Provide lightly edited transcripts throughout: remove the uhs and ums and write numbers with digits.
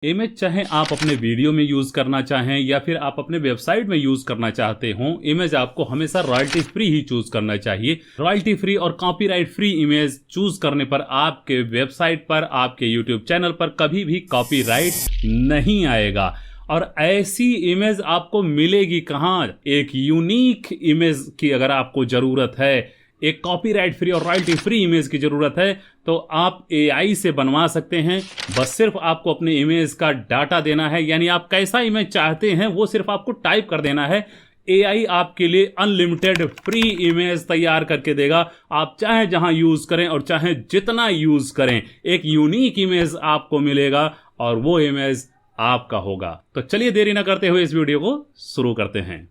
Image चाहे आप अपने वीडियो में यूज करना चाहें या फिर आप अपने वेबसाइट में यूज करना चाहते हो, इमेज आपको हमेशा रॉयल्टी फ्री ही चूज करना चाहिए। रॉयल्टी फ्री और कॉपीराइट फ्री इमेज चूज करने पर आपके वेबसाइट पर, आपके यूट्यूब चैनल पर कभी भी कॉपीराइट नहीं आएगा। और ऐसी इमेज आपको मिलेगी कहाँ? एक यूनिक इमेज की अगर आपको जरूरत है, एक कॉपीराइट फ्री और रॉयल्टी फ्री इमेज की जरूरत है, तो आप एआई से बनवा सकते हैं। बस सिर्फ आपको अपने इमेज का डाटा देना है, यानी आप कैसा इमेज चाहते हैं वो सिर्फ आपको टाइप कर देना है। एआई आपके लिए अनलिमिटेड फ्री इमेज तैयार करके देगा। आप चाहे जहां यूज करें और चाहे जितना यूज करें, एक यूनिक इमेज आपको मिलेगा और वो इमेज आपका होगा। तो चलिए देरी ना करते हुए इस वीडियो को शुरू करते हैं।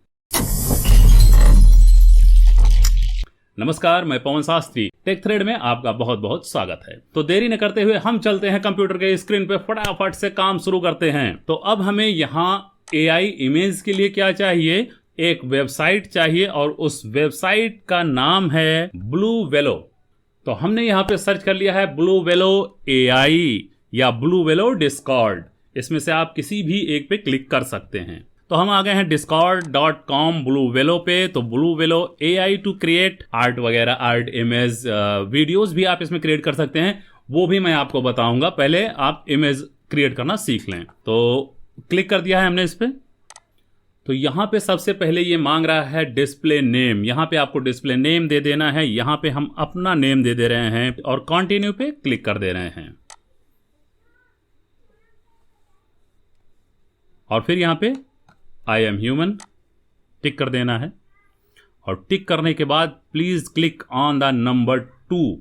नमस्कार, मैं पवन शास्त्री, टेक थ्रेड में आपका बहुत बहुत स्वागत है। तो देरी न करते हुए हम चलते हैं कंप्यूटर के स्क्रीन पे, फटाफट से काम शुरू करते हैं। तो अब हमें यहाँ एआई इमेज के लिए क्या चाहिए? एक वेबसाइट चाहिए और उस वेबसाइट का नाम है ब्लू वेलो। तो हमने यहाँ पे सर्च कर लिया है ब्लू वेलो एआई या ब्लू वेलो डिस्कॉर्ड। इसमें से आप किसी भी एक पे क्लिक कर सकते हैं। तो हम आ गए हैं discord.com ब्लू वेलो पे। तो ब्लू वेलो एआई टू क्रिएट आर्ट वगैरह, आर्ट, इमेज, वीडियोस भी आप इसमें क्रिएट कर सकते हैं, वो भी मैं आपको बताऊंगा। पहले आप इमेज क्रिएट करना सीख लें। तो क्लिक कर दिया है हमने इस पे। तो यहाँ पे सबसे पहले ये मांग रहा है डिस्प्ले नेम। यहाँ पे आपको डिस्प्ले नेम दे देना है। यहाँ पे हम अपना नेम दे रहे हैं और कंटिन्यू पे क्लिक कर दे रहे हैं। और फिर यहाँ पे आई एम ह्यूमन टिक कर देना है। और टिक करने के बाद please click on the number 2,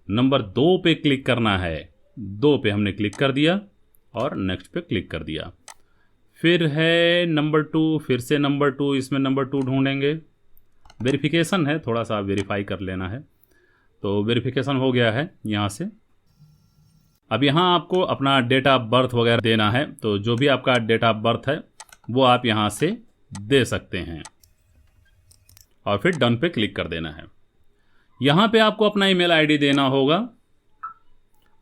number 2 पे क्लिक करना है। 2 पे हमने क्लिक कर दिया और नेक्स्ट पे क्लिक कर दिया। फिर है नंबर 2, फिर से नंबर 2, इसमें नंबर 2 ढूंढेंगे। वेरिफिकेशन है, थोड़ा सा वेरीफाई कर लेना है। तो वेरिफिकेशन हो गया है यहाँ से। अब यहाँ आपको अपना डेट ऑफ बर्थ वगैरह देना है। तो जो भी आपका डेट ऑफ बर्थ है वो आप यहां से दे सकते हैं और फिर डन पे क्लिक कर देना है। यहां पे आपको अपना ईमेल आईडी देना होगा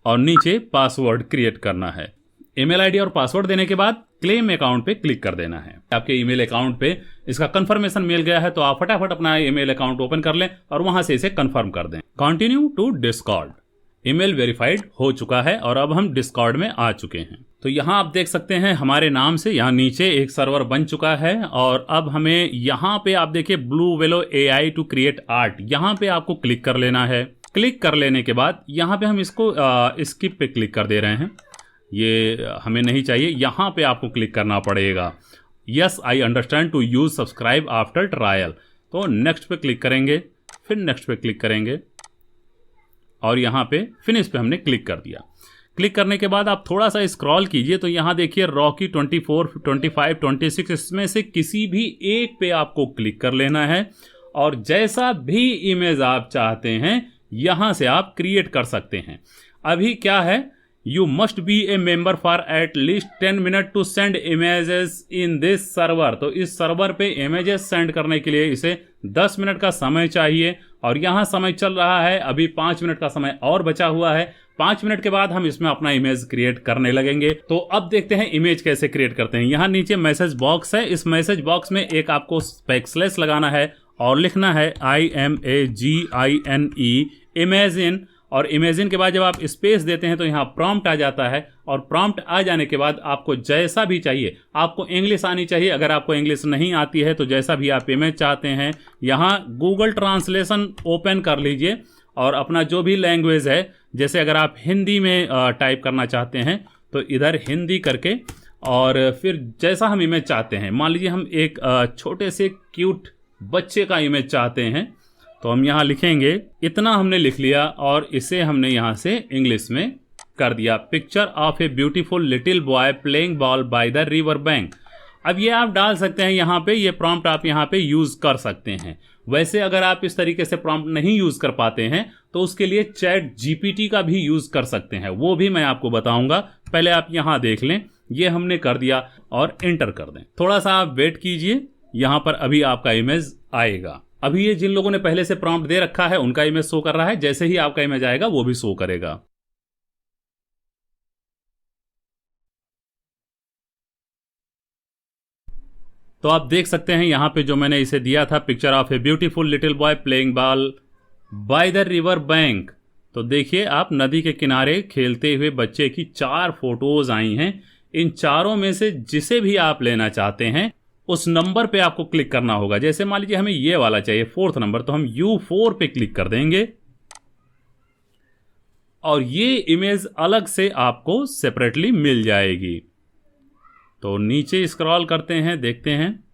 और नीचे पासवर्ड क्रिएट करना है। ईमेल आईडी और पासवर्ड देने के बाद क्लेम अकाउंट पे क्लिक कर देना है। आपके ईमेल अकाउंट पे इसका कंफर्मेशन मिल गया है, तो आप फटाफट अपना ईमेल अकाउंट ओपन कर लें और वहां से इसे कंफर्म कर दें। Continue to Discord. Email verified हो चुका है और अब हम डिस्कॉर्ड में आ चुके हैं। तो यहाँ आप देख सकते हैं हमारे नाम से यहाँ नीचे एक सर्वर बन चुका है। और अब हमें यहाँ पे आप देखिए ब्लू वेलो एआई टू क्रिएट आर्ट, यहाँ पे आपको क्लिक कर लेना है। क्लिक कर लेने के बाद यहाँ पे हम इसको स्किप पे क्लिक कर दे रहे हैं। ये हमें नहीं चाहिए, यहाँ पे आपको क्लिक करना पड़ेगा। Yes I understand to use subscribe after trial. तो नेक्स्ट पे क्लिक करेंगे, फिर नेक्स्ट पे क्लिक करेंगे और यहाँ पे फिनिश पे हमने क्लिक कर दिया। क्लिक करने के बाद आप थोड़ा सा स्क्रॉल कीजिए तो यहाँ देखिए रॉकी 24, 25, 26, इसमें से किसी भी एक पे आपको क्लिक कर लेना है और जैसा भी इमेज आप चाहते हैं यहाँ से आप क्रिएट कर सकते हैं। अभी क्या है, you must be a member for at least 10 minute to send images in this server. तो इस सर्वर पे इमेजेस सेंड करने के लिए इसे 10 मिनट का समय चाहिए और यहाँ समय चल रहा है, अभी 5 मिनट का समय और बचा हुआ है। 5 मिनट के बाद हम इसमें अपना इमेज क्रिएट करने लगेंगे। तो अब देखते हैं इमेज कैसे क्रिएट करते हैं। यहाँ नीचे मैसेज बॉक्स है, इस मैसेज बॉक्स में एक आपको बैकस्लैश लगाना है और लिखना है IMAGINE इमेजिन। और इमेजिन के बाद जब आप स्पेस देते हैं तो यहाँ प्रॉम्प्ट आ जाता है और प्रॉम्प्ट आ जाने के बाद आपको जैसा भी चाहिए, आपको इंग्लिश आनी चाहिए। अगर आपको इंग्लिश नहीं आती है तो जैसा भी आप इमेज चाहते हैं यहाँ गूगल ट्रांसलेशन ओपन कर लीजिए और अपना जो भी लैंग्वेज है, जैसे अगर आप हिंदी में टाइप करना चाहते हैं तो इधर हिंदी करके और फिर जैसा हम इमेज चाहते हैं, मान लीजिए हम एक छोटे से क्यूट बच्चे का इमेज चाहते हैं तो हम यहाँ लिखेंगे, इतना हमने लिख लिया और इसे हमने यहाँ से इंग्लिश में कर दिया। Picture of a beautiful little boy playing ball by the river bank. अब ये आप डाल सकते हैं यहाँ पे, ये प्रॉम्प्ट आप यहाँ पे यूज कर सकते हैं। वैसे अगर आप इस तरीके से प्रॉम्प्ट नहीं यूज कर पाते हैं तो उसके लिए चैट जीपीटी का भी यूज कर सकते हैं, वो भी मैं आपको बताऊंगा। पहले आप यहाँ देख लें, ये हमने कर दिया और एंटर कर दें। थोड़ा सा आप वेट कीजिए, यहाँ पर अभी आपका इमेज आएगा। अभी ये जिन लोगों ने पहले से प्रॉम्प्ट दे रखा है उनका इमेज शो कर रहा है, जैसे ही आपका इमेज आएगा वो भी शो करेगा। तो आप देख सकते हैं यहाँ पे जो मैंने इसे दिया था, picture of a beautiful little boy playing ball by the river bank. तो देखिए आप नदी के किनारे खेलते हुए बच्चे की 4 फोटोज आई हैं। इन चारों में से जिसे भी आप लेना चाहते हैं उस नंबर पे आपको क्लिक करना होगा। जैसे मान लीजिए हमें ये वाला चाहिए 4th नंबर, तो हम U4 पे क्लिक कर देंगे और ये इमेज अलग से आपको सेपरेटली मिल जाएगी। तो नीचे स्क्रॉल करते हैं, देखते हैं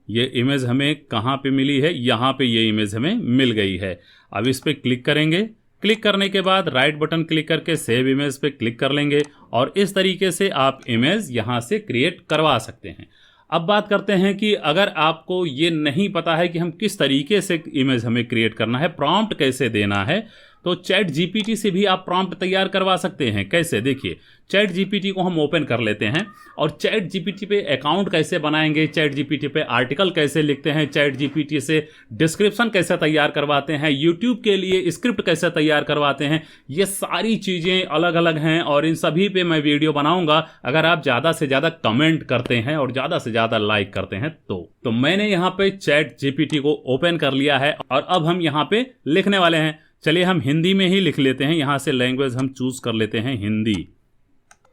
ये इमेज हमें कहाँ पे मिली है। यहाँ पे ये इमेज हमें मिल गई है। अब इस पे क्लिक करेंगे। क्लिक करने के बाद राइट बटन क्लिक करके सेव इमेज पे क्लिक कर लेंगे और इस तरीके से आप इमेज यहाँ से क्रिएट करवा सकते हैं। अब बात करते हैं कि अगर आपको ये नहीं पता है कि हम किस तरीके से इमेज हमें क्रिएट करना है, प्रॉम्प्ट कैसे देना है, तो चैट जीपीटी से भी आप प्रॉम्प्ट तैयार करवा सकते हैं। कैसे, देखिए चैट जीपीटी को हम ओपन कर लेते हैं और चैट जीपीटी पे अकाउंट कैसे बनाएंगे, चैट जीपीटी पे आर्टिकल कैसे लिखते हैं, चैट जीपीटी से डिस्क्रिप्शन कैसे तैयार करवाते हैं, यूट्यूब के लिए स्क्रिप्ट कैसे तैयार करवाते हैं, ये सारी चीज़ें अलग अलग हैं और इन सभी पे मैं वीडियो बनाऊंगा अगर आप ज़्यादा से ज़्यादा कमेंट करते हैं और ज़्यादा से ज़्यादा लाइक करते हैं। तो मैंने यहाँ पे चैट जीपीटी को ओपन कर लिया है और अब हम यहाँ पे लिखने वाले हैं। चलिए हम हिंदी में ही लिख लेते हैं। यहाँ से लैंग्वेज हम चूज कर लेते हैं हिंदी।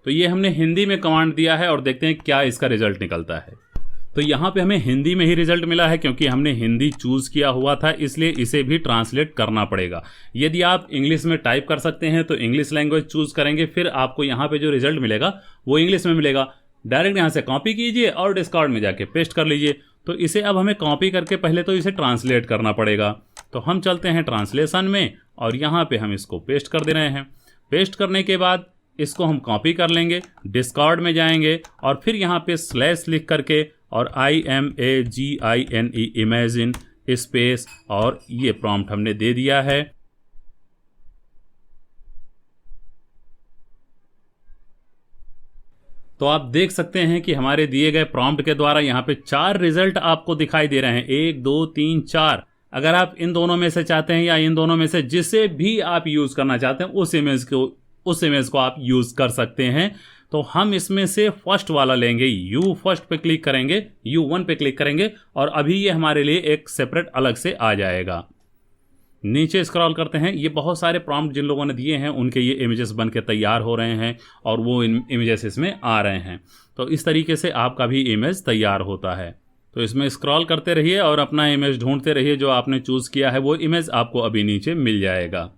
तो ये हमने हिंदी में कमांड दिया है और देखते हैं क्या इसका रिजल्ट निकलता है। तो यहाँ पे हमें हिंदी में ही रिजल्ट मिला है क्योंकि हमने हिंदी चूज किया हुआ था, इसलिए इसे भी ट्रांसलेट करना पड़ेगा। यदि आप इंग्लिश में टाइप कर सकते हैं तो इंग्लिश लैंग्वेज चूज करेंगे, फिर आपको यहाँ पे जो रिजल्ट मिलेगा वो इंग्लिश में मिलेगा। डायरेक्ट यहाँ से कॉपी कीजिए और डिस्कॉर्ड में जाके पेस्ट कर लीजिए। तो इसे अब हमें कॉपी करके पहले तो इसे ट्रांसलेट करना पड़ेगा। तो हम चलते हैं ट्रांसलेशन में और यहाँ पे हम इसको पेस्ट कर दे रहे हैं। पेस्ट करने के बाद इसको हम कॉपी कर लेंगे, डिस्कॉर्ड में जाएंगे और फिर यहाँ पे स्लैश लिख करके और IMAGINE इमेजिन स्पेस और ये प्रॉम्प्ट हमने दे दिया है। तो आप देख सकते हैं कि हमारे दिए गए प्रॉम्प्ट के द्वारा यहाँ पे 4 रिजल्ट आपको दिखाई दे रहे हैं, 1 2 3 4। अगर आप इन दोनों में से चाहते हैं या इन दोनों में से जिसे भी आप यूज करना चाहते हैं उस इमेज को आप यूज कर सकते हैं। तो हम इसमें से फर्स्ट वाला लेंगे, U1 पे क्लिक करेंगे, U1 पे क्लिक करेंगे और अभी ये हमारे लिए एक सेपरेट अलग से आ जाएगा। नीचे स्क्रॉल करते हैं। ये बहुत सारे प्रॉम्प्ट जिन लोगों ने दिए हैं उनके ये इमेजेस बन के तैयार हो रहे हैं और वो इमेजेस इसमें आ रहे हैं। तो इस तरीके से आपका भी इमेज तैयार होता है। तो इसमें स्क्रॉल करते रहिए और अपना इमेज ढूंढते रहिए। जो आपने चूज किया है वो इमेज आपको अभी नीचे मिल जाएगा।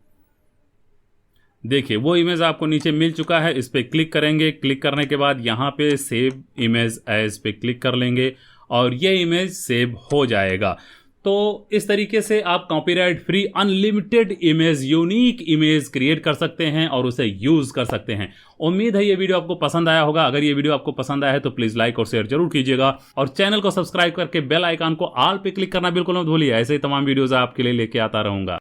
देखिए वो इमेज आपको नीचे मिल चुका है। इस पर क्लिक करेंगे। क्लिक करने के बाद यहाँ पे सेव इमेज एज पे क्लिक कर लेंगे और ये इमेज सेव हो जाएगा। तो इस तरीके से आप copyright free unlimited image, unique image create कर सकते हैं और उसे यूज कर सकते हैं। उम्मीद है ये वीडियो आपको पसंद आया होगा। अगर ये वीडियो आपको पसंद आया है तो प्लीज लाइक और शेयर जरूर कीजिएगा और चैनल को सब्सक्राइब करके बेल आइकन को ऑल पे क्लिक करना बिल्कुल मत भूलिए। ऐसे ही तमाम वीडियोस आपके लिए लेके आता रहूंगा।